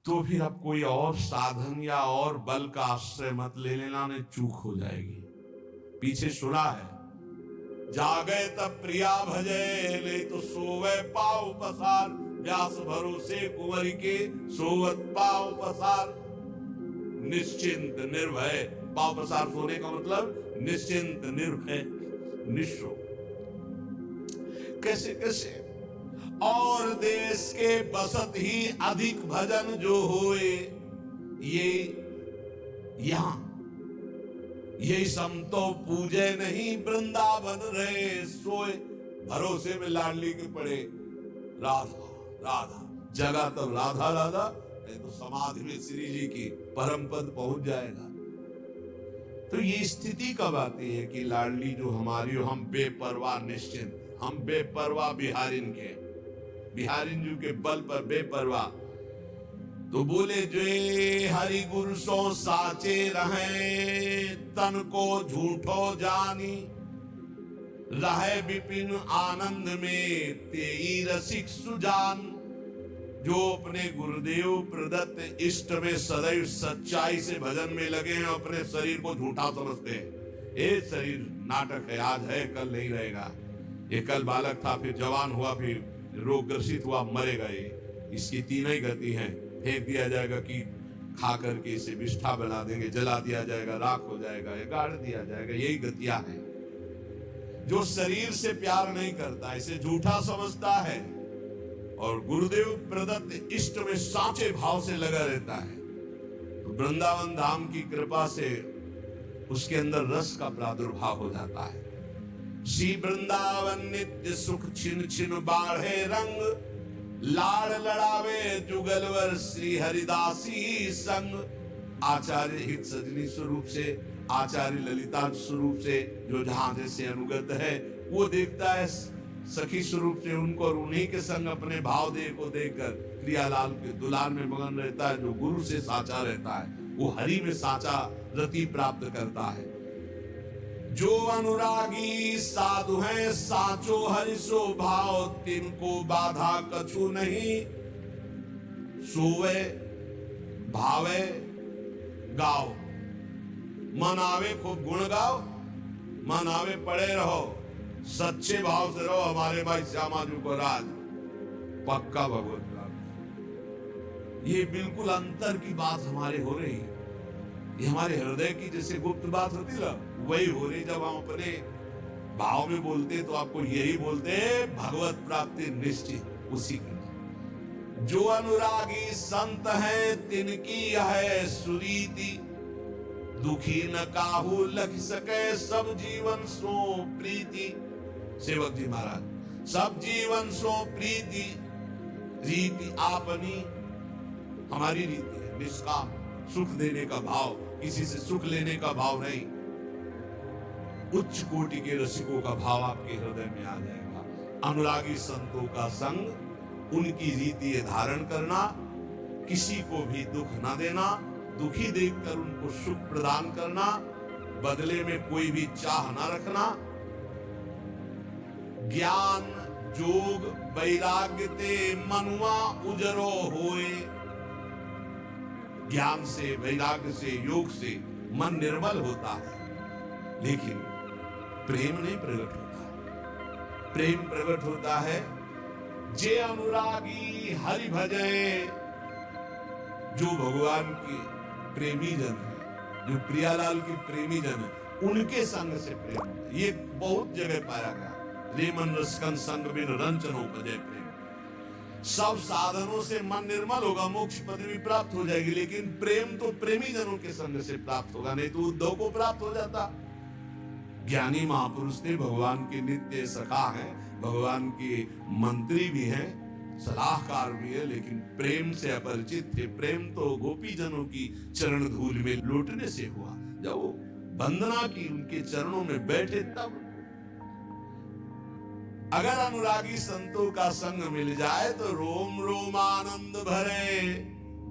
तो फिर अब कोई और साधन या और बल का आश्रय मत ले लेना, नहीं चूक हो जाएगी। पीछे सुना है, जागे तब प्रिया भजे, ले तो सोवे पाव पसार, व्यास भरोसे कुंवर के सोवत पाव पसार। निश्चिंत निर्भय, पाव पसार सोने का मतलब निश्चिंत निर्भय निश्चो। कैसे कैसे, और देश के बसत ही अधिक भजन जो होए, ये यहां ये समतो पूजे नहीं वृंदावन रहे सोए। भरोसे में लाडली के पड़े राधा राधा, जगह तब राधा राधा, नहीं तो समाधि में श्री जी की परम पद पहुंच जाएगा। तो ये स्थिति कब आती है कि लाडली जो हमारी हो, हम बेपरवाह निश्चिंत, हम बेपरवाह बिहारिन के, बिहारिन जी के बल पर बेपरवाह। तो बोले जो हरि गुरु सो साचे रहे, तन को झूठो जानी, रहे विपिन आनंद में तेई रसिक सुजान। जो अपने गुरुदेव प्रदत्त इष्ट में सदैव सच्चाई से भजन में लगे हैं, अपने शरीर को झूठा समझते हैं। ये शरीर नाटक है, आज है कल नहीं रहेगा। ये कल बालक था, फिर जवान हुआ, फिर रोग ग्रसित हुआ, मरेगा। ये इसकी तीन ही गति है, फेंक दिया जाएगा कि खा करके इसे विष्ठा बना देंगे, जला दिया जाएगा, राख हो जाएगा, या गाड़ दिया जाएगा। यही गतियां हैं। जो शरीर से प्यार नहीं करता, इसे झूठा समझता है, और गुरुदेव प्रदत्त इष्ट में साचे भाव से लगा रहता है, तो वृंदावन धाम की कृपा से उसके अंदर रस का प्रादुर्भाव हो जाता है। श्री वृंदावन नित्य सुख छिन छिन बाढ़े रंग, लाड़ लड़ावे जुगलवर श्री हरिदासी संग। आचार्य हित सजनी स्वरूप से, आचार्य ललिता स्वरूप से जो जहां जैसे अनुगत है, वो देखता है सखी स्वरूप से उनको, और उन्हीं के संग अपने भाव देह को देखकर प्रियालाल के दुलार में मगन रहता है। जो गुरु से साचा रहता है, वो हरि में साचा रति प्राप्त करता है। जो अनुरागी साधु है साचो हरि सो भाव, तिनको बाधा कछु नहीं, सोवे भावे गाओ। मन आवे खूब गुण गाओ, मन आवे पड़े रहो, सच्चे भाव से रहो। हमारे भाई श्यामा जी को राज पक्का भगवत प्राप्त। ये बिल्कुल अंतर की बात हमारे हो रही है। ये हमारे हृदय की जैसे गुप्त बात होती ना, वही हो रही। जब हम अपने भाव में बोलते तो आपको यही बोलते, भगवत प्राप्ति निश्चित उसी की। जो अनुरागी संत है तिनकी है सुरीति, दुखी न काहू लख सके सब जीवन सो प्रीति। सेवक जी महाराज, सब जीवन सो प्रीति, रीति आपनी हमारी रीति है, निष्काम सुख देने का भाव, किसी से सुख लेने का भाव नहीं। उच्च कोटि के रसिकों का भाव आपके हृदय में आ जाएगा। अनुरागी संतों का संग, उनकी रीति धारण करना, किसी को भी दुख न देना, दुखी देखकर उनको सुख प्रदान करना, बदले में कोई भी चाह न रखना। ज्ञान जोग वैराग्य ते मनुआ उजरो होए। ज्ञान से, वैराग्य से, योग से मन निर्मल होता है, लेकिन प्रेम नहीं प्रकट होता। प्रेम प्रकट होता है जे अनुरागी हरि भजे। जो भगवान के प्रेमी जन है, जो प्रियालाल के प्रेमी जन है, उनके संग से प्रेम होता है। ये बहुत जगह पाया गया। रेमन रसकन संग बिन रंचन उपजय प्रेम। सब साधनों से मन निर्मल होगा, मोक्ष पदवी प्राप्त हो जाएगी, लेकिन प्रेम तो प्रेमी जनों के संग से प्राप्त होगा, नहीं तो उद्धव को प्राप्त हो जाता। ज्ञानी महापुरुष थे, भगवान के नित्य सखा हैं, भगवान के मंत्री भी हैं, सलाहकार भी है, लेकिन प्रेम से अपरिचित थे। प्रेम तो गोपी जनों की चरण धूल में लौटने से हुआ। जब वो वंदना की, उनके चरणों में बैठे, तब। अगर अनुरागी संतों का संग मिल जाए तो रोम रोम आनंद भरे,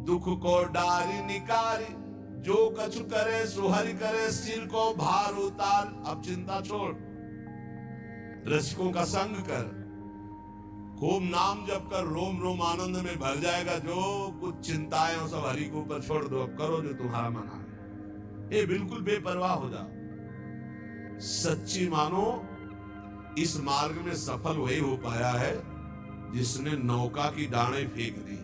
दुख को डारी निकारी। जो कछु करे सो हरि करे, सिर को भार उतार। अब चिंता छोड़, रसिकों का संग कर, खूब नाम जप कर रोम रोम आनंद में भर जाएगा। जो कुछ चिंताएं हो सब हरि के ऊपर छोड़ दो, अब करो जो तुम्हारा मन है। ये बिल्कुल बेपरवाह हो जाओ। सच्ची मानो इस मार्ग में सफल वही हो पाया है जिसने नौका की डांडें फेंक दी।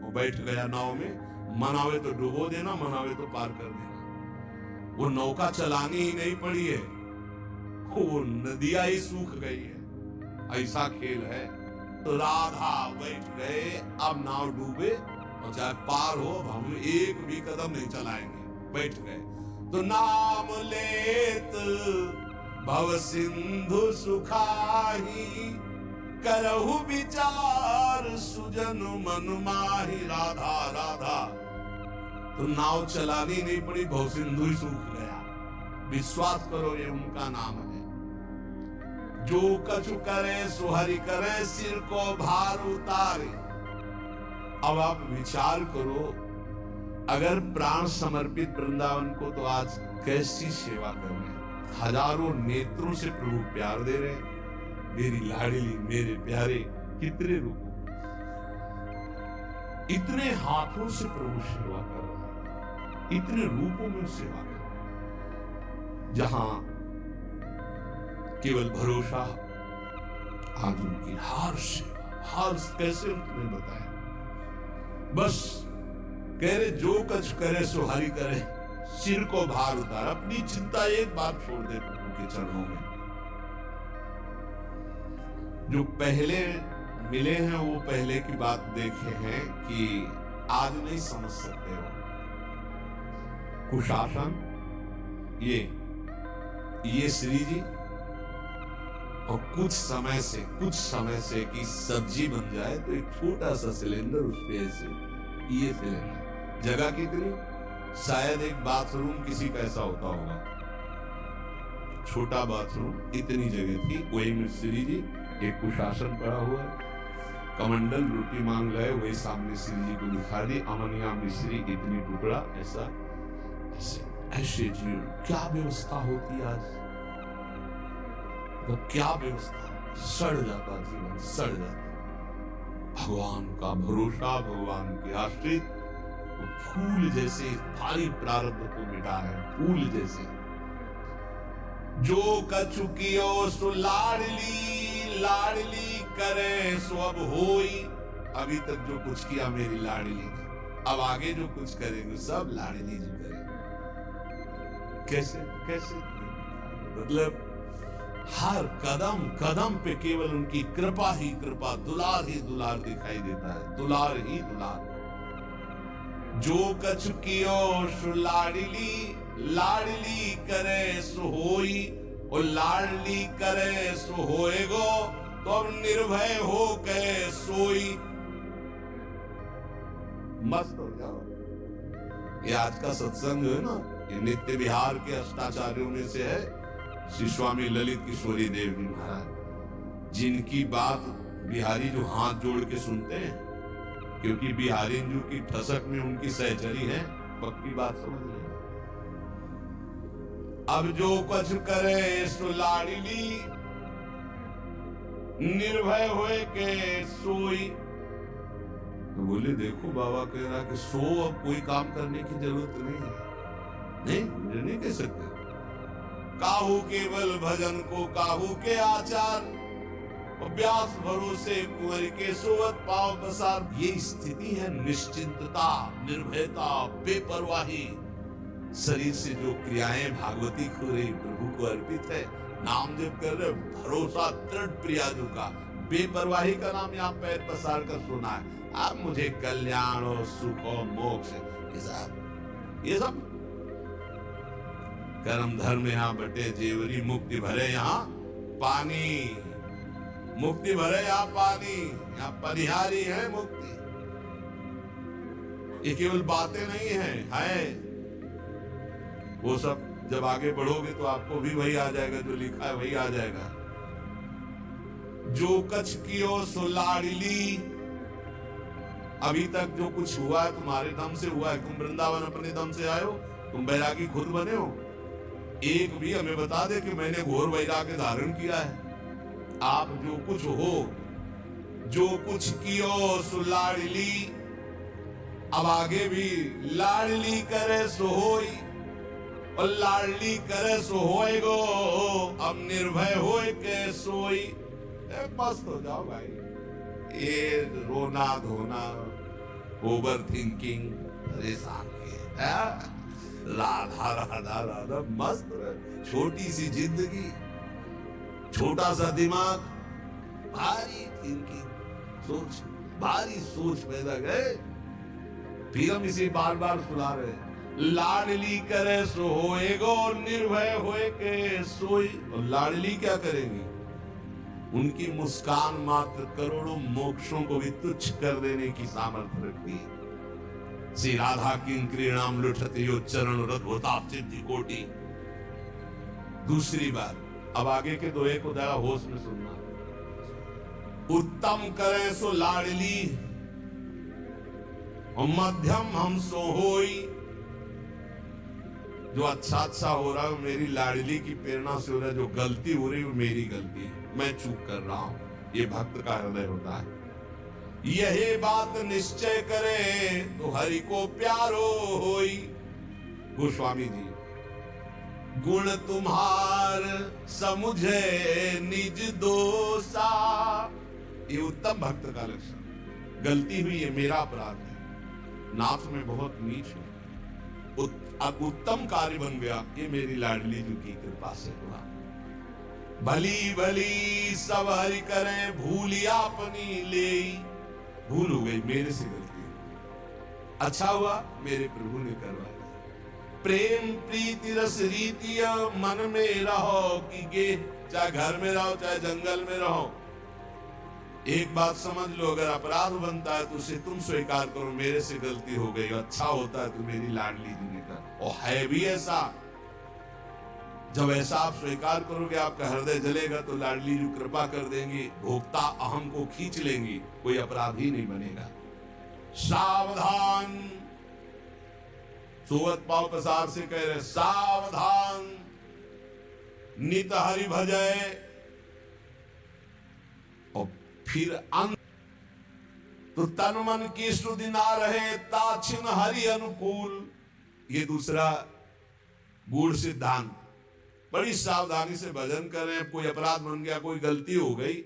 वो बैठ गया नाव में, मनावे तो डुबो देना, मनावे तो पार कर देना। वो नौका चलानी ही नहीं पड़ी है, वो नदियां ही सूख गई है। ऐसा खेल है। तो राधा बैठ गए, अब नाव डूबे और चाहे पार हो, हम एक भी कदम नहीं चलाएंगे। बैठ गए तो नाम लेत भव सिंधु सुखाही, करहु विचार सुजन मन माही। राधा राधा तो नाव चलानी नहीं पड़ी, भव सिंधु ही सूख गया। विश्वास करो ये उनका नाम है। जो कछु करे सो हरि करे, सिर को भार उतारे। अब आप विचार करो, अगर प्राण समर्पित वृंदावन को तो आज कैसी सेवा कर रहे हैं। हजारों नेत्रों से प्रभु प्यार दे रहे हैं। मेरी लाडली, मेरे प्यारे, कितने रूपों, इतने हाथों से प्रभु सेवा कर रहे हैं, इतने रूपों में सेवा कर रहे हैं। जहां केवल भरोसा, आज उनकी हार सेवा। हार कैसे तुम्हें बताए, बस कह रहे जो कछ करे सो हरि करे, सिर को भार उतार। अपनी चिंता एक बार छोड़ दे प्रभु के चरणों में। जो पहले मिले हैं वो पहले की बात देखे हैं कि आज नहीं समझ सकते हो। कुशासन, ये श्री जी, और कुछ समय से कि सब्जी बन जाए तो एक छोटा सा सिलेंडर उस पे ऐसे, ये सिलेंडर, जगह कितनी, शायद एक बाथरूम किसी का ऐसा होता होगा, छोटा बाथरूम, इतनी जगह थी। वही में श्री जी, एक कुशासन पड़ा हुआ है, कमंडल रोटी मांग गए, वही सामने श्री जी को दिखा दी। अमनिया मिश्री इतनी टुकड़ा, ऐसा ऐसे जी। क्या व्यवस्था होती आज, तो क्या व्यवस्था, सड़ जाता जीवन, सड़ जाता। भगवान का भरोसा, भगवान के आश्रित, तो फूल जैसे भारी प्रारब्ध को मिटा है, फूल जैसे। जो कछु कियो सो लाडली, लाडली करे सो अब होई। अभी तक जो कुछ किया मेरी लाडली ने, अब आगे जो कुछ करेंगे सब लाडली जी करेंगे। कैसे कैसे, मतलब हर कदम कदम पे केवल उनकी कृपा ही कृपा, दुलार ही दुलार दिखाई देता है, दुलार ही दुलार। जो कछु कियो सो लाडली, लाडली करे सो होई, और लाडली करे सो होएगो, तो अब निर्भय हो गए सोई। मस्त हो जाओ। ये आज का सत्संग है ना, ये नित्य बिहार के अष्टाचार्यों में से है श्री स्वामी ललित किशोरी देव जी महाराज, जिनकी बात बिहारी जो हाथ जोड़ के सुनते हैं, क्योंकि बिहारी जो की ठसक में उनकी सहचरी है, पक्की बात समझ ले। अब जो कुछ करे सो लाडली, निर्भय होए के सोई। तो बोले देखो बाबा कह रहा कि सो, अब कोई काम करने की जरूरत नहीं है। नहीं, मुझे नहीं कह सकते। काहू केवल भजन को काहू के आचार, व्यास भरोसे कुंवर के सोवत पाव पसार। ये स्थिति है निश्चिंतता, निर्भयता, बेपरवाही। शरीर से जो क्रियाएं भागवती खो रही प्रभु को अर्पित है, नाम जप कर रहे, भरोसा दृढ़ प्रियाजू का, बेपरवाही का नाम यहाँ पैर पसार कर सुना है। अब मुझे कल्याण और सुख और मोक्ष, ये सब कर्म धर्म यहाँ बटे जेवरी, मुक्ति भरे यहाँ पानी, मुक्ति भरे यहाँ पानी, यहाँ परिहारी है मुक्ति। ये केवल बातें नहीं है। वो सब जब आगे बढ़ोगे तो आपको भी वही आ जाएगा, जो लिखा है वही आ जाएगा। जो कछ कियो सो लाडली, अभी तक जो कुछ हुआ है तुम्हारे दम से हुआ है। तुम वृंदावन अपने दम से आए हो, तुम बैरागी खुद बने हो। एक भी हमें बता दे कि मैंने घोर वैराग्य धारण किया है। आप जो कुछ हो जो कुछ कियो सो लाडली, अब आगे भी लाडली करे सो होई, और लाडली करे सो होएगो, अब निर्भय होए के सोई। मस्त हो जाओ भाई। ये रोना धोना, ओवर थिंकिंग, परेशान किए। राधा राधा राधा, मस्त। छोटी सी जिंदगी, छोटा सा दिमाग, भारी थिंकिंग, सोच, भारी सोच पैदा गए। फिर हम इसे बार बार सुना रहे। लाडली करे सो होएगो, निर्भय होए के सोई। और लाडली क्या करेंगी? उनकी मुस्कान मात्र करोड़ों मोक्षों को भी तुच्छ कर देने की सामर्थ्य रखती है। श्री राधा किंक्रीणाम लुठते यो चरण रद्भुता सिद्धि कोटि। दूसरी बात, अब आगे के दोहे को जरा होश में सुनना। उत्तम करे सो लाडली, और मध्यम हम सो होई। जो अच्छा अच्छा हो रहा है मेरी लाडली की प्रेरणा से हो रहा है, जो गलती हो रही है वो मेरी गलती है, मैं चूक कर रहा हूं। ये भक्त का हृदय होता है। यही बात निश्चय करे तो हरि को प्यारो होई। गोस्वामी जी, गुण तुम्हार समुझे निज दोषा। ये उत्तम भक्त का लक्षण। गलती हुई है, मेरा अपराध है, नाथ में बहुत नीच हूं, अब उत्तम कार्य बन गया, ये मेरी लाडली जी की कृपा से हुआ। भली भली सब हरि करे, भूलिया अपनी ले। भूल हो गई, मेरे से गलती हुई। अच्छा हुआ मेरे प्रभु ने करवाया। प्रेम प्रीति रस रीति मन में रहो कि गे, चाहे घर में रहो चाहे जंगल में रहो। एक बात समझ लो, अगर अपराध बनता है तो उसे तुम स्वीकार करो, मेरे से गलती हो गई। अच्छा होता है तो मेरी लाडली जी ने कर। और है भी ऐसा, जब ऐसा आप स्वीकार करोगे आपका हृदय जलेगा तो लाडली जी कृपा कर देंगी, भोक्ता अहम को खींच लेंगी, कोई अपराधी नहीं बनेगा। सावधान, सोवत पाव प्रसार से कह रहे, सावधान नित हरि भजय। और फिर अंत, तो तन मन की स्तुति ना रहे, ताछिन हरि अनुकूल। ये दूसरा गूढ़ सिद्धांत। बड़ी सावधानी से भजन करें। कोई अपराध बन गया, कोई गलती हो गई,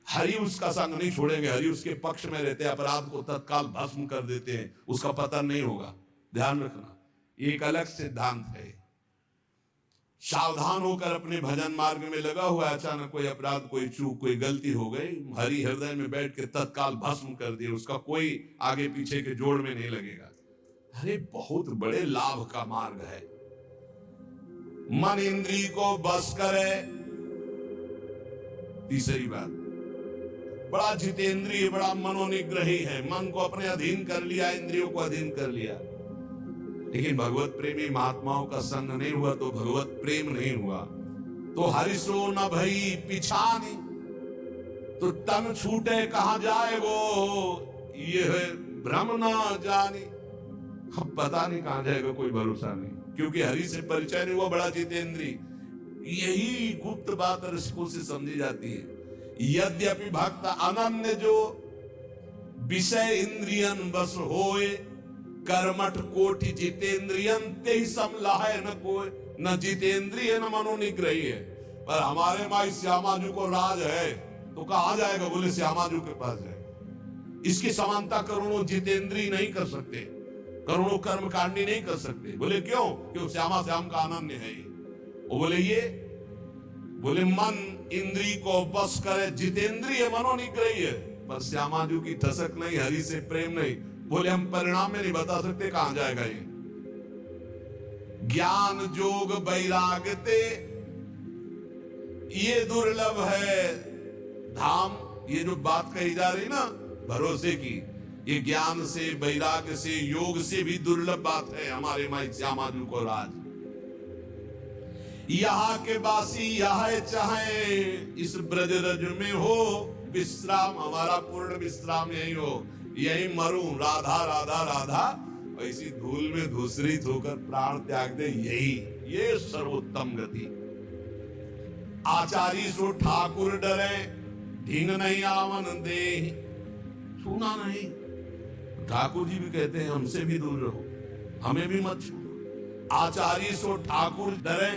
हरि उसका संग नहीं छोड़ेंगे, हरि उसके पक्ष में रहते हैं, अपराध को तत्काल भस्म कर देते हैं, उसका पतन नहीं होगा। ध्यान रखना, एक अलग सिद्धांत है। सावधान होकर अपने भजन मार्ग में लगा हुआ, अचानक कोई अपराध, कोई चूक, कोई गलती हो गई, हरि हृदय में बैठ के तत्काल भस्म कर दिया, उसका कोई आगे पीछे के जोड़ में नहीं लगेगा। अरे बहुत बड़े लाभ का मार्ग है। मन इंद्रिय को बस करे। तीसरी बात, बड़ा जितेंद्रिय, बड़ा मनोनिग्रही है, मन को अपने अधीन कर लिया, इंद्रियों को अधीन कर लिया। लेकिन भगवत प्रेमी महात्माओं का संग नहीं हुआ तो भगवत प्रेम नहीं हुआ। तो हरिसो न भई पिछानी, तो तन छूटे कहां जाए वो, ये है भ्रम न जानी। अब पता नहीं कहां जाएगा, कोई भरोसा नहीं, क्योंकि हरि से परिचय नहीं हुआ, बड़ा जितेंद्रिय। यही गुप्त बात रसिकों से समझी जाती है। यद्यपि भक्त अनन्य जो विषय इंद्रियन बस होए, कर्मठ कोटि जितेंद्रियन ते ही समलाहे न कोई। न जितेंद्रिय न मनोनिग्रही है। पर हमारे माई श्यामा जी को राज है, तो कहां जाएगा? बोले श्यामा जी के पास जाए। इसकी समानता करोड़ों जितेंद्रिय नहीं कर सकते, करोड़ों कर्मकांडी नहीं कर सकते। बोले क्यों? क्यों? श्यामा श्याम का अनन्य है ये। वो बोले ये, बोले मन इंद्री को बस करे, जितेंद्रिय मनोनिग्रही है, पर श्यामा जी की ठसक नहीं, हरि से प्रेम नहीं। बोले हम परिणाम में नहीं बता सकते कहां जाएगा ये। ज्ञान जोग वैराग्यते, ये दुर्लभ है धाम। ये जो बात कही जा रही ना भरोसे की, ये ज्ञान से, वैराग्य से, योग से भी दुर्लभ बात है। हमारे माई श्यामा जी को राज। यहाँ के बासी यहाँ चाहे, इस ब्रज रज में हो विश्राम, हमारा पूर्ण विश्राम यही हो, यही मरूं राधा राधा राधा, ऐसी धूल में धूसरित होकर प्राण त्याग दे, यही ये सर्वोत्तम गति। आचारी सो ठाकुर डरे, ढींग नहीं आवन दे, छूना नहीं। ठाकुर जी भी कहते हैं हमसे भी दूर रहो, हमें भी मत छूना। आचार्य सो ठाकुर डरे,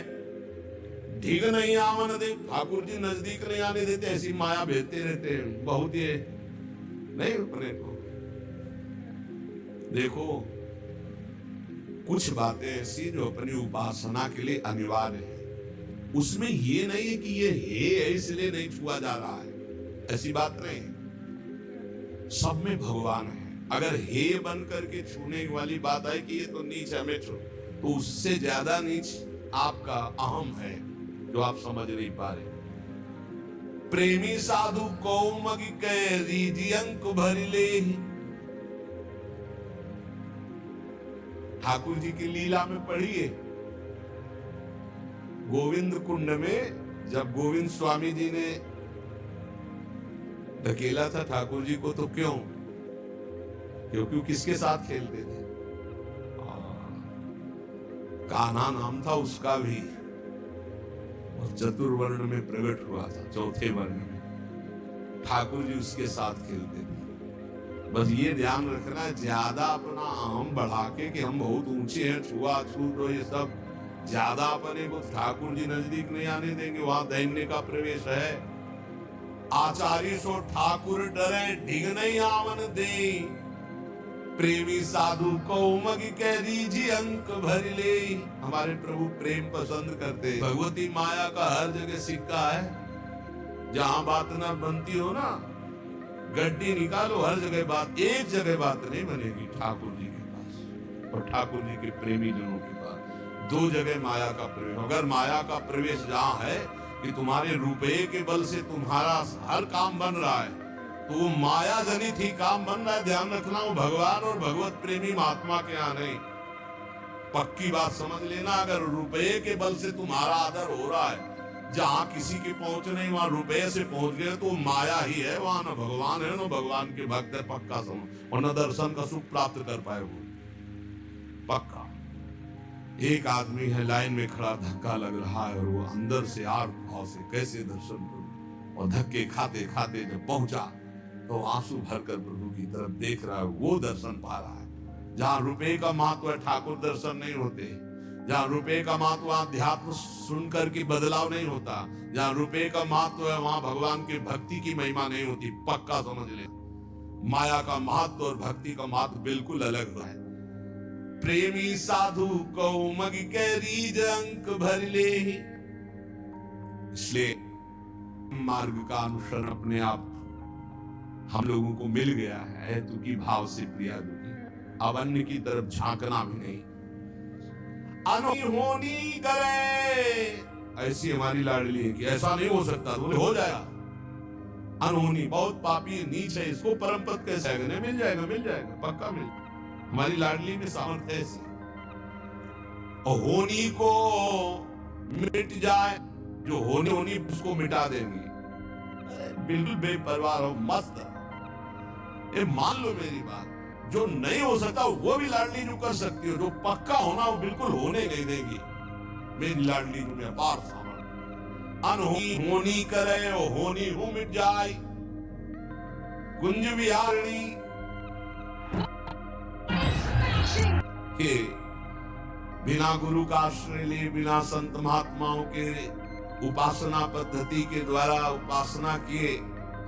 ढींग नहीं आवन दे, ठाकुर जी नजदीक नहीं आने देते, ऐसी माया भेजते रहते हैं बहुत। ये नहीं अपने को देखो, कुछ बातें ऐसी जो अपनी उपासना के लिए अनिवार्य है, उसमें ये नहीं है कि ये है इसलिए नहीं छुआ जा रहा है, ऐसी बात नहीं। सब में भगवान है। अगर हे बन करके छूने वाली बात है कि ये तो नीच है मैं छू, तो उससे ज्यादा नीच आपका अहम है जो आप समझ नहीं पा रहे। प्रेमी साधु कौमग के रीजी अंक भर ले। ठाकुर जी की लीला में पढ़िए, गोविंद कुंड में जब गोविंद स्वामी जी ने धकेला था ठाकुर जी को, तो क्यों? क्योंकि किसके साथ खेलते थे? कान्हा नाम था उसका भी, और चतुर्वर्ण में प्रकट हुआ था, चौथे वर्ण में ठाकुर जी उसके साथ खेलते थे। बस ये ध्यान रखना, ज्यादा अपना अहम बढ़ा के कि हम बहुत ऊंचे हैं, छुआ छूत हो ये सब, ज्यादा अपने को ठाकुर जी नजदीक नहीं आने देंगे, वहां दैन्य का प्रवेश है। आचार्य सो ठाकुर डरे, ढिग नहीं आवन दे, प्रेमी साधु कौमग के रीझी अंक भर ले। हमारे प्रभु प्रेम पसंद करते, भगवती माया का हर जगह सिक्का है। जहां बात ना बनती हो ना, गड्डी निकालो, हर जगह बात, एक जगह बात नहीं बनेगी ठाकुर जी के पास और ठाकुर जी के प्रेमी जनों के पास। दो जगह माया का प्रवेश। अगर माया का प्रवेश जहां है कि तुम्हारे रुपये के बल से तुम्हारा हर काम बन रहा है, तो वो माया जनित ही काम बन रहा है। ध्यान रखना, वो भगवान और भगवत प्रेमी महात्मा के यहाँ नहीं। पक्की बात समझ लेना, अगर रुपये के बल से तुम्हारा आदर हो रहा है, जहां किसी के पहुंच नहीं वहां रुपये से पहुंच गए, तो माया ही है, वहां न भगवान है न भगवान के भक्त है, पक्का समझ। और न दर्शन का सुख प्राप्त कर पाए वो, पक्का। एक आदमी है लाइन में खड़ा, धक्का लग रहा है और वो अंदर से आर्त भाव से कैसे दर्शन करूं, और धक्के खाते खाते जब पहुंचा तो आंसू भरकर प्रभु की तरफ देख रहा है, वो दर्शन पा रहा है। जहां रुपये का महत्व है ठाकुर दर्शन नहीं होते, जहां रुपये का महत्व अध्यात्म सुनकर के बदलाव नहीं होता, जहां रुपये का महत्व है वहां भगवान की भक्ति की महिमा नहीं होती, पक्का समझ ले। माया का महत्व और भक्ति का महत्व बिल्कुल अलग है। प्रेमी साधु कौमग के रीज अंक भर ले। इसलिए मार्ग का अनुसरण अपने आप हम लोगों को मिल गया है, हेतु की भाव से प्रिया दुखी। अब अन्य की तरफ झांकना भी नहीं। अनहोनी करे, ऐसी हमारी लाडली है कि ऐसा नहीं हो सकता, तो हो जाएगा। अनहोनी बहुत पापी नीच है, इसको परम पद कैसे आएगा? मिल जाएगा, मिल जाएगा, पक्का मिल जाएगा। हमारी लाडली में सामर्थ्य ऐसी। और होनी को मिट जाए, जो होनी होनी उसको मिटा देंगी। बिल्कुल बेपरवाह हो, मस्त। ये मान लो मेरी बात, जो नहीं हो सकता वो भी लाडली जो कर सकती हो, जो पक्का होना वो बिल्कुल होने नहीं देगी। मेरी लाडली में अपार सामर्थ्य। अनहोनी होनी करे, होनी हो मिट जाए। कुंज विहारिणी के बिना गुरु का आश्रय लिए, बिना संत महात्माओं के उपासना पद्धति के द्वारा उपासना किए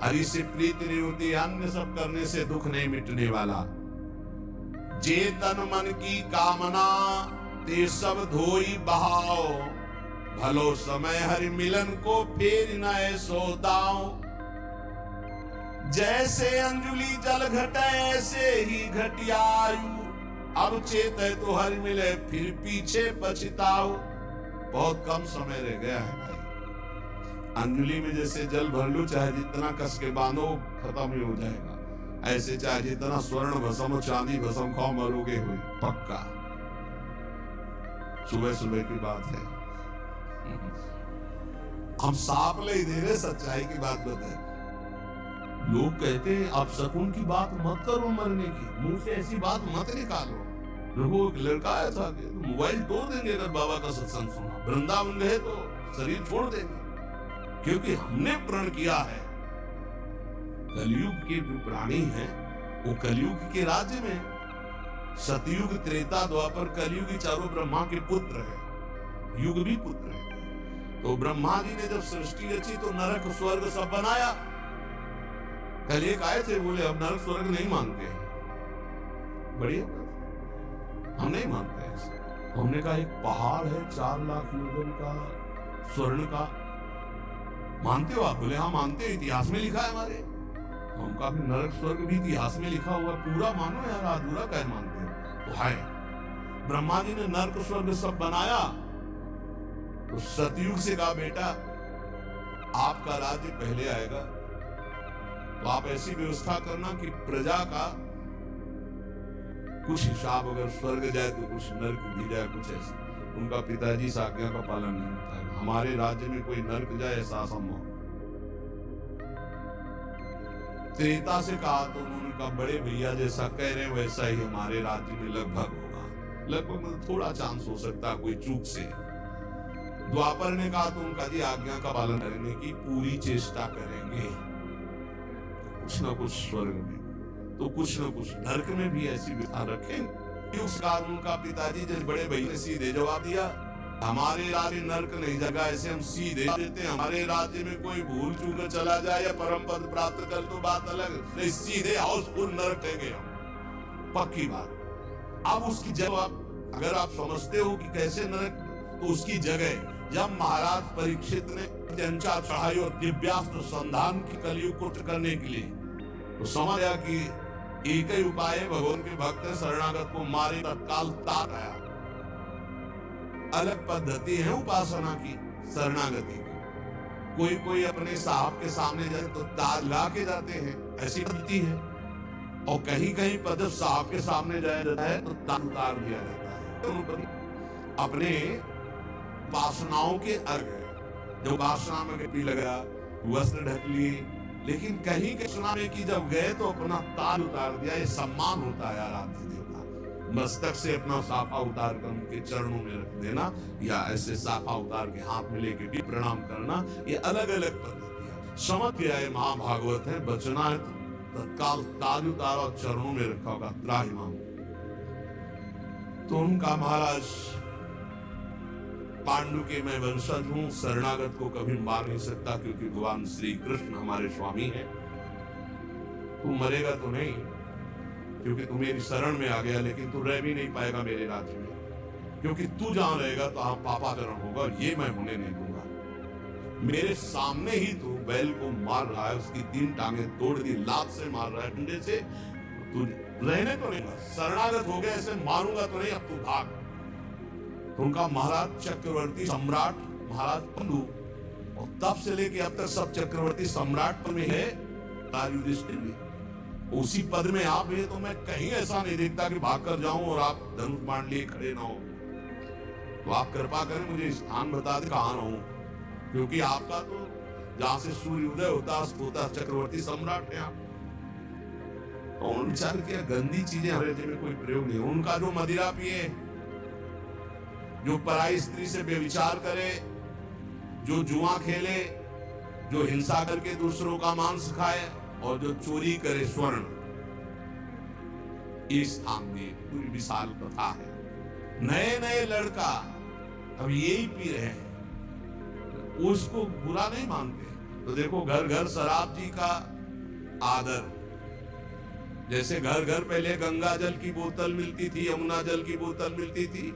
हरि से प्रीति नहीं होती। अन्य सब करने से दुख नहीं मिटने वाला। जे तन मन की कामना ते सब धोई बहाओ, भलो समय हरि मिलन को फेर न सो दाओ। जैसे अंजुलि जल घटे ऐसे ही घटियायु, अब चेत है तो हरि मिले फिर पीछे पछताओ। बहुत कम समय रह गया है भाई। अंजुलि में जैसे जल भर लो, चाहे जितना कस के बांधो खत्म ही हो जाएगा। ऐसे चाहे जितना स्वर्ण भस्म चांदी भस्म खाओ, मरोगे हुए पक्का। सुबह सुबह की बात है, हम साफ ले दे रहे, सच्चाई की बात बताए। लोग कहते हैं अब शकुन की बात मत करो, मरने की मुंह से ऐसी बात मत निकालो। देखो एक लड़का ऐसा कि मोबाइल तोड़ देंगे अगर बाबा का सत्संग सुना। वृंदावन गए तो शरीर छोड़ देंगे, क्योंकि हमने प्रण किया है कलयुग के जो प्राणी हैं वो कलयुग के राज्य में, सतयुग त्रेता द्वापर कलयुग ही चारों ब्रह्मा के पुत्र है, युग भी पुत्र है। तो ब्रह्मा जी ने जब सृष्टि रची तो नरक स्वर्ग सब बनाया। कल एक आए थे, बोले हम नरक स्वर्ग नहीं मानते हैं। बढ़िया, हम नहीं मानते हैं। हमने कहा एक पहाड़ है 4 लाख योजन का स्वर्ण का, मानते हो आप? बोले हाँ मानते हैं, इतिहास में लिखा है हमारे। हम कहा नरक स्वर्ग भी इतिहास में लिखा हुआ, पूरा मानो यार, अधूरा क्या मानते हो? तो है, ब्रह्मा जी ने नरक स्वर्ग सब बनाया। तो सतयुग से कहा बेटा आपका राज्य पहले आएगा, तो आप ऐसी व्यवस्था करना कि प्रजा का कुछ हिसाब, अगर स्वर्ग जाए तो कुछ नरक भी जाए, कुछ ऐसा। उनका पिताजी इस आज्ञा का पालन नहीं होता है। हमारे राज्य में कोई नरक जाए ऐसा असंभव। त्रेता से कहा तो उन्होंने कहा बड़े भैया जैसा कह रहे हैं वैसा ही हमारे राज्य में लगभग होगा, लगभग मतलब थोड़ा चांस हो सकता है कोई चूक से। द्वापर ने कहा तो उनका जी आज्ञा का पालन करने की पूरी चेष्टा करेंगे, कुछ ना कुछ स्वर्ग में तो कुछ ना कुछ नरक में भी ऐसी व्यवस्था रखेंगे। उस कारण उनका पिताजी जैसे बड़े भैया ने सीधे जवाब दिया, हमारे राज्य नरक नहीं जगह, ऐसे हम सीधे देते हैं। हमारे राज्य में कोई भूल चूक चला जाए या परम पद प्राप्त कर तो बात अलग, नहीं सीधे हाउसफुल नरक देंगे हम, पक्की बात। अब उसकी जवाब अगर आप समझते हो कि कैसे नरक, तो उसकी जगह जब महाराज परीक्षित ने जंचा चढ़ाई और दिव्यास्त्र संधान की कलयुग को करने के लिए, तो समझ गया कि एक ही उपाय है, भगवान के भक्त शरणागत को मारे तत्काल तार आया। अलग पद्धति है उपासना की, शरणागति की। कोई कोई अपने साहब के सामने जाए तो ताज ला के जाते हैं, ऐसी पद्धति है। और कहीं कहीं पर साहब के सामने जाया जाता है तो ताज उतार दिया जाता है। अपने वासनाओं के अर्घ, जो वासना में भी लगा, वस्त्र ढक लिए, लेकिन कहीं के सुना में कि जब गए तो अपना ताज उतार दिया। ये सम्मान होता है आराध्य देव का। मस्तक से अपना साफा उतार कर उनके चरणों में रख देना, या ऐसे साफा उतार के हाथ में लेके भी प्रणाम करना, ये अलग अलग पद्धतियां। समझ गया ये महाभागवत है, बचना है तत्काल ताज उतारा और चरणों में रखा होगा त्राहिमाम। तो उनका महाराज पांडु के मैं वंशज हूं, शरणागत को कभी मार नहीं सकता क्योंकि भगवान श्री कृष्ण हमारे स्वामी हैं। तू मरेगा तो नहीं क्योंकि तू मेरी शरण में आ गया, लेकिन तू रह भी नहीं पाएगा मेरे राज्य में, क्योंकि तू जहां रहेगा तो आप पापाचरण होगा, ये मैं होने नहीं दूंगा। मेरे सामने ही तू बैल को मार रहा है, उसकी 3 टांगे तोड़ दी, लात से मार रहा है, डंडे से। तू रहने तो नहीं, शरणागत हो गया, ऐसे मारूंगा तो नहीं, अब तू भाग। तो उनका महाराज चक्रवर्ती सम्राट महाराज पांडु, और तब से लेके अब तक सब चक्रवर्ती सम्राट में है युधिष्ठिर भी, उसी पद में आप भी। तो मैं कहीं ऐसा नहीं देखता कि भाग कर जाऊं और आप धनुष बाण लिए खड़े ना हो। तो आप कृपा करें मुझे स्थान बता दे कहां रहूं, क्योंकि आपका तो जहां से सूर्य उदय होता अस्त होता चक्रवर्ती सम्राट है आप। तो उन्होंने विचार किया गंदी चीजें हमारे राज्य में कोई प्रयोग नहीं। उनका जो मदिरा पिए, जो पराई स्त्री से बेविचार करे, जो जुआ खेले, जो हिंसा करके दूसरों का मांस खाए, और जो चोरी करे स्वर्ण, इस स्थान में पूरी विशाल प्रथा है। नए नए लड़का अब यही पी रहे हैं, उसको बुरा नहीं मानते। तो देखो घर घर शराब जी का आदर, जैसे घर घर पहले गंगा जल की बोतल मिलती थी, यमुना जल की बोतल मिलती थी,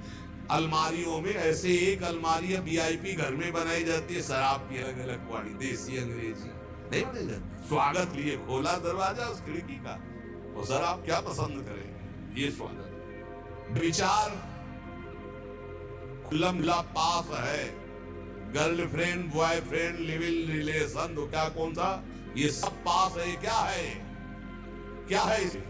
अलमारियों में ऐसे एक अलमारी वीआईपी घर में बनाई जाती है, शराब की अलग अलग क्वालिटी, देसी अंग्रेजी नहीं बनाई जाती। स्वागत लिए खोला दरवाजा उस खिड़की का, और सर आप क्या पसंद करेंगे, ये स्वागत। विचार खुला मिला पास है, गर्लफ्रेंड बॉयफ्रेंड लिविंग रिलेशन, तो क्या कौन सा ये सब पास है, क्या है, क्या है इसे?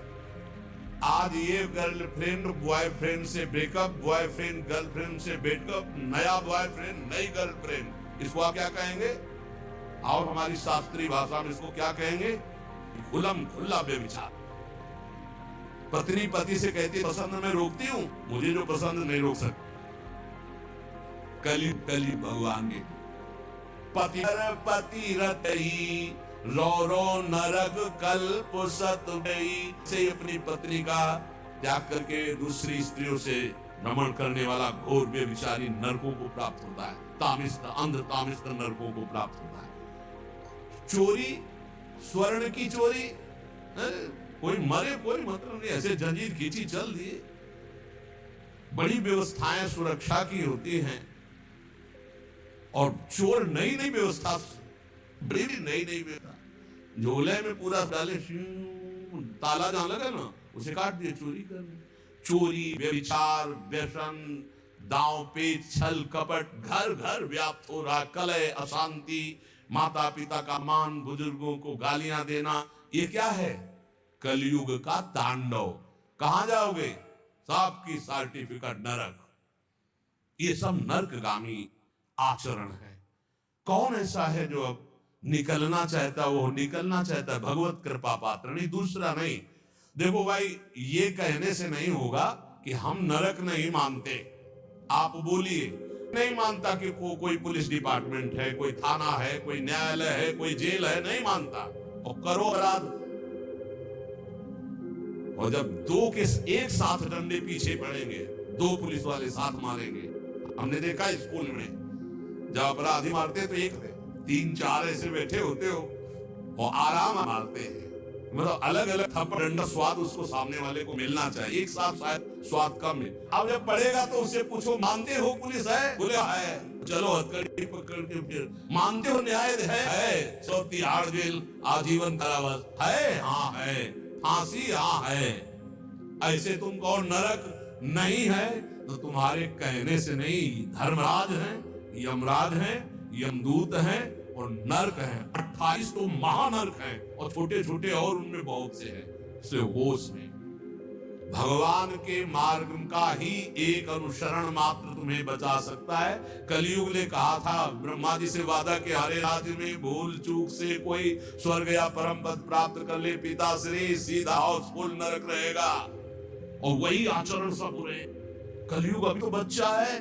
आज ये गर्लफ्रेंड बॉयफ्रेंड से ब्रेकअप, बॉयफ्रेंड गर्लफ्रेंड से ब्रेकअप, नया बॉयफ्रेंड नई गर्लफ्रेंड, इसको आप क्या कहेंगे? और हमारी शास्त्रीय भाषा में इसको क्या कहेंगे? खुलम खुला बेविचार। पत्नी पति से कहती पसंद मैं रोकती हूं, मुझे जो पसंद नहीं रोक सकती। कली कली भगवान के पति रत ही रो रो नरक कल्प सत गई से अपनी पत्नी का त्याग करके दूसरी स्त्रियों से भ्रमण करने वाला घोर व्यभिचारी नरकों को प्राप्त होता है, तामिष्ट अंध तामिष्ट नरकों को प्राप्त होता है। चोरी, स्वर्ण की चोरी, कोई मरे कोई मतलब नहीं, ऐसे जंजीर खींची चल दिए। बड़ी व्यवस्थाएं सुरक्षा की होती हैं और चोर नई नई व्यवस्था, बड़ी नई नई व्यवस्था, झोले में पूरा डाले, ताला जहां लगा ना उसे काट दिए, चोरी कर ली। चोरी, व्यभिचार, व्यसन, दांव पेच, छल कपट घर घर व्याप्त हो रहा, कलह, अशांति, माता पिता का मान, बुजुर्गों को गालियां देना, ये क्या है? कलयुग का तांडव। कहां जाओगे? सबकी सर्टिफिकेट नरक। ये सब नरकगामी आचरण है। कौन ऐसा है जो अब निकलना चाहता, वो निकलना चाहता है, भगवत कृपा पात्र, नहीं दूसरा नहीं। देखो भाई, ये कहने से नहीं होगा कि हम नरक नहीं मानते। आप बोलिए, नहीं मानता कि कोई पुलिस डिपार्टमेंट है, कोई थाना है, कोई न्यायालय है, कोई जेल है, नहीं मानता, और करो अपराध। और जब दो के एक साथ डंडे पीछे पड़ेंगे, दो पुलिस वाले साथ मारेंगे, हमने देखा स्कूल में जब अपराधी मारते तो एक थे, 3-4 ऐसे बैठे होते हो और आराम मारते हैं। मतलब अलग अलग थप्पड़ डंडा स्वाद उसको सामने वाले को मिलना चाहिए, एक साथ शायद स्वाद कम है। अब जब पड़ेगा तो उससे पूछो, मानते हो पुलिस है? बोले है, चलो हथकड़ी पकड़ के फिर मानते हो न्याय है? 100 तिहाड़ जेल, आजीवन कारावास है? हाँ है। फांसी? हाँ है। ऐसे तुम कहो नरक नहीं है तो तुम्हारे कहने से नहीं, धर्मराज हैं, यमराज हैं, यमदूत हैं और नरक हैं। 28 तो महानरक हैं और छोटे छोटे और उनमें बहुत से हैं। इसलिए होश में भगवान के मार्ग का ही एक अनुसरण मात्र तुम्हें बचा सकता है। कलयुग ने कहा था ब्रह्मा जी से वादा के हरे राज्य में भूल चूक से कोई स्वर्ग या परम पद प्राप्त कर ले, पिता श्री सीधा हाउसफुल नरक रहेगा। और वही आचरण सब हो रहे। कलयुग अभी तो बच्चा है,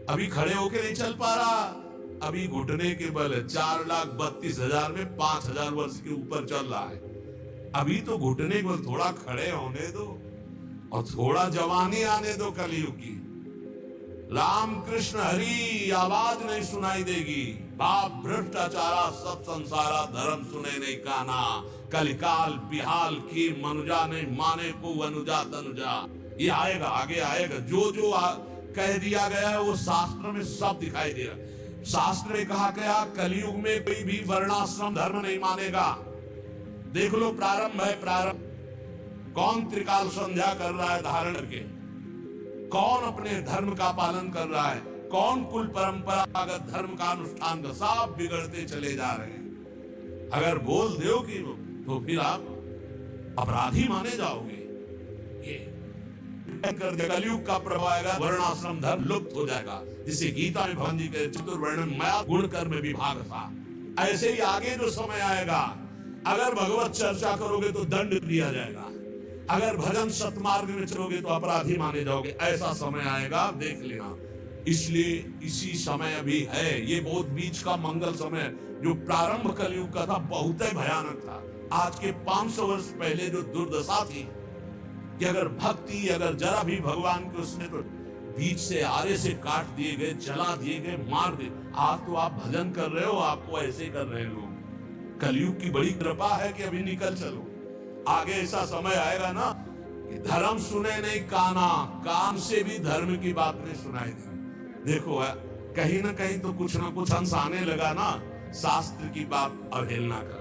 अभी खड़े होके नहीं चल पा रहा, अभी घुटने के बल 4,32,000 में 5,000 वर्ष के ऊपर चल रहा है। अभी तो घुटने को थोड़ा खड़े होने दो और थोड़ा जवानी आने दो कलयुग की। राम कृष्ण हरि आवाज नहीं सुनाई देगी। बाप भ्रष्टाचारा सब संसारा, धर्म सुने नहीं काना, कलिकाल बिहाल की मनुजा नहीं माने को अनुजा तनुजा। ये आएगा, आगे आएगा। जो जो कह दिया गया है वो शास्त्र में सब दिखाई दे रहा। शास्त्र में कहा गया कलयुग में कोई भी वर्णाश्रम धर्म नहीं मानेगा। देख लो, प्रारंभ है, प्रारंभ। कौन त्रिकाल संध्या कर रहा है धारण करके? कौन अपने धर्म का पालन कर रहा है? कौन कुल परंपरागत धर्म का अनुष्ठान कर? सब बिगड़ते चले जा रहे हैं। अगर बोल दो कि तो फिर आप अपराधी माने जाओगे। ये कर दे, कलयुग का प्रभाव आएगा, वर्णाश्रम धर्म लुप्त हो जाएगा। जिसे गीता में भगवान जी के चतुर्वर्ण माया गुण कर्म में विभाग था। ऐसे ही आगे जो समय आएगा, अगर भगवत चर्चा करोगे तो दंड दिया जाएगा, अगर भजन सतमार्ग में चलोगे तो अपराधी माने जाओगे। ऐसा समय आएगा, देख लेना। इसलिए इसी समय अभी है, ये बहुत बीच का मंगल समय जो प्रारंभ कलयुग का था, बहुत ही भयानक था। आज के 500 वर्ष पहले जो दुर्दशा थी कि अगर भक्ति, अगर जरा भी भगवान के उसने तो बीच से आरे से काट दिए गए, जला दिए गए, मार दिए। आज तो आप भजन कर रहे हो, आपको ऐसे कर रहे हैं लोग। कलयुग की बड़ी कृपा है कि अभी निकल चलो। आगे ऐसा समय आएगा ना कि धर्म सुने नहीं काना, कान से भी धर्म की बात नहीं सुनाई दी। देखो कहीं ना कहीं तो कुछ ना कुछ अंश आने लगा ना, शास्त्र की बात अवहेलना करना।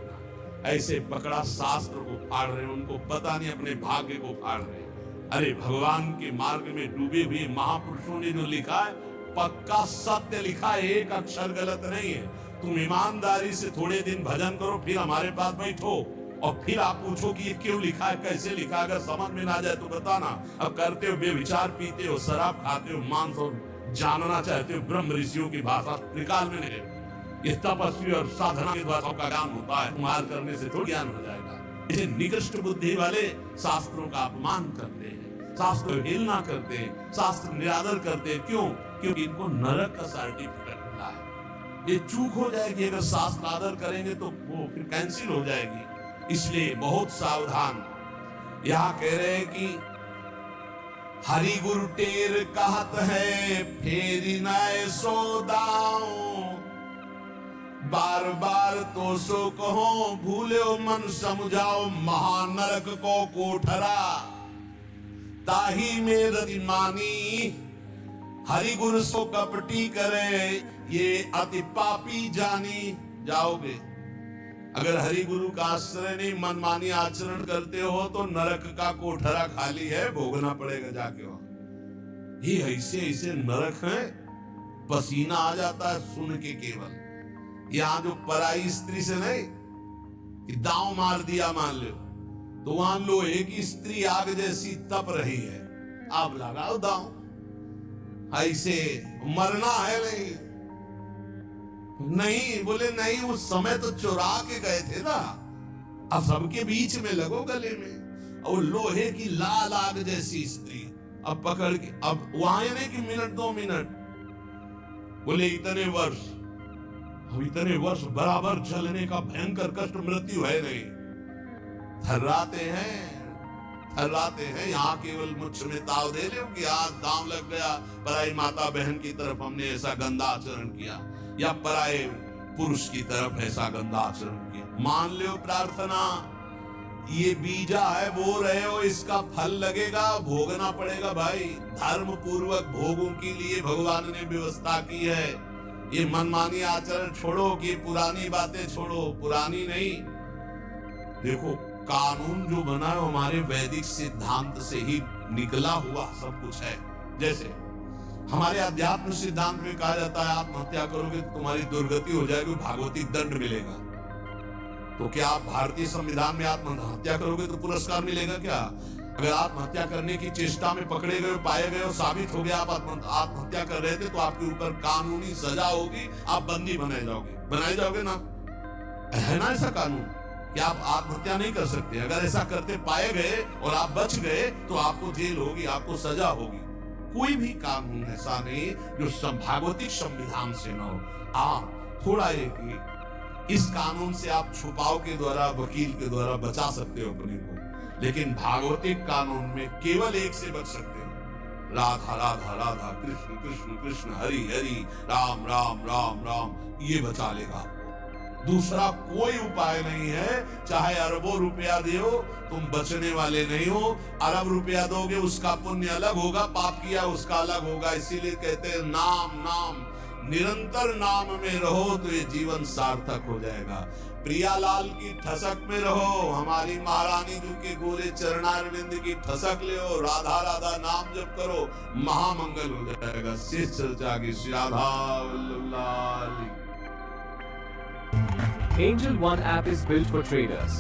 ऐसे पकड़ा शास्त्र को फाड़ रहे, उनको पता नहीं अपने भाग्य को फाड़ रहे। अरे भगवान के मार्ग में डूबे हुए महापुरुषों ने जो लिखा है, पक्का सत्य लिखा है, एक अक्षर गलत नहीं है। तुम ईमानदारी से थोड़े दिन भजन करो, फिर हमारे पास बैठो और फिर आप पूछो कि ये क्यों लिखा है, कैसे लिखा है। अगर समझ में ना जाए तो बताना। अब करते हो बेविचार, पीते हो शराब, खाते हो मांस और जानना चाहते हो ब्रह्म ऋषियों की भाषा, निकाल में नहीं। ये तपस्वी और साधना के द्वारा का ज्ञान होता है, कुमार करने से थोड़ा ज्ञान हो जाएगा। इसे निकृष्ट बुद्धि वाले शास्त्रों का अपमान करते हैं, शास्त्र हिलना करते हैं, शास्त्र निरादर करते हैं। क्यों? क्योंकि इनको नरक का सर्टिफिकेट मिला है। ये चूक हो जाएगी, अगर शास्त्र आदर करेंगे तो वो फिर कैंसिल हो जाएगी। इसलिए बहुत सावधान। यहां कह रहे हैं कि हरि गुरु टेर कहत है फेरी नए सो दाऊं, बार बार तो सो कहो भूलो मन समझाओ, महानरक को कोठरा ताही में रति मानी, हरि गुरु सो कपटी करे ये अति पापी जानी। जाओगे अगर हरि गुरु का आश्रय नहीं, मनमानी आचरण करते हो तो नरक का कोठरा खाली है, भोगना पड़ेगा जाके वहां। ये ऐसे ऐसे नरक है, पसीना आ जाता है सुन के। केवल यहां जो पराई स्त्री से नहीं कि दांव मार दिया मान लो, तो वहां लोहे की स्त्री आग जैसी तप रही है, आप लगाओ दांव। ऐसे मरना है नहीं बोले नहीं, उस समय तो चुरा के गए थे ना, अब सबके बीच में लगो गले में। और लोहे की लाल आग जैसी स्त्री अब पकड़ के, अब वहां नहीं कि मिनट 2 मिनट, बोले इतने वर्ष, अब इतने वर्ष बराबर जलने का भयंकर कष्ट मृत्यु है नहीं। थर्राते हैं। यहाँ केवल मुझ में ताव दे ले कि आज दांव लग गया, पराई माता बहन की तरफ हमने ऐसा गंदा आचरण किया, या पराये पुरुष की तरफ ऐसा गंदा आचरण किया। मान लो प्रार्थना, ये बीजा है, बो रहे हो, इसका फल लगेगा, भोगना पड़ेगा भाई। धर्म पूर्वक भोगों के लिए भगवान ने व्यवस्था की है। ये मनमानी आचरण छोड़ो, कि पुरानी बातें छोड़ो, पुरानी नहीं। देखो कानून जो बना है हमारे वैदिक सिद्धांत से ही निकला हुआ सब कुछ है। जैसे हमारे अध्यात्म सिद्धांत में कहा जाता है आत्महत्या करोगे तो तुम्हारी दुर्गति हो जाएगी, भागवती दंड मिलेगा। तो क्या आप भारतीय संविधान में आत्महत्या करोगे तो पुरस्कार मिलेगा क्या? अगर आत्महत्या करने की चेष्टा में पकड़े गए, पाए गए और साबित हो गया आप आत्महत्या कर रहे थे, तो आपके ऊपर कानूनी सजा होगी, आप बंदी बनाए जाओगे ना। है ना ऐसा कानून कि आप आत्महत्या नहीं कर सकते। अगर ऐसा करते पाए गए और आप बच गए तो आपको जेल होगी, आपको सजा होगी। कोई भी कानून ऐसा नहीं जो भागवतिक संविधान से न हो। थोड़ा एक इस कानून से आप छुपाव के द्वारा, वकील के द्वारा बचा सकते हो अपने को, लेकिन भागवतिक कानून में केवल एक से बच सकते हो, राधा राधा राधा, कृष्ण कृष्ण कृष्ण, हरि हरि, राम राम राम राम। ये बचा लेगा। दूसरा कोई उपाय नहीं है। चाहे अरबों रुपया दो, तुम बचने वाले नहीं हो। अरब रुपया दोगे उसका पुण्य अलग होगा, पाप किया उसका अलग होगा। इसीलिए कहते हैं नाम नाम, निरंतर नाम में रहो तो ये जीवन सार्थक हो जाएगा। प्रियालाल की ठसक में रहो, हमारी महारानी जी के गोरे चरणारविंद की ठसक ले, राधा राधा नाम जप करो, महामंगल हो जाएगा। शेष चर्चा की Shri Radha Vallabh. Angel One app is built for traders.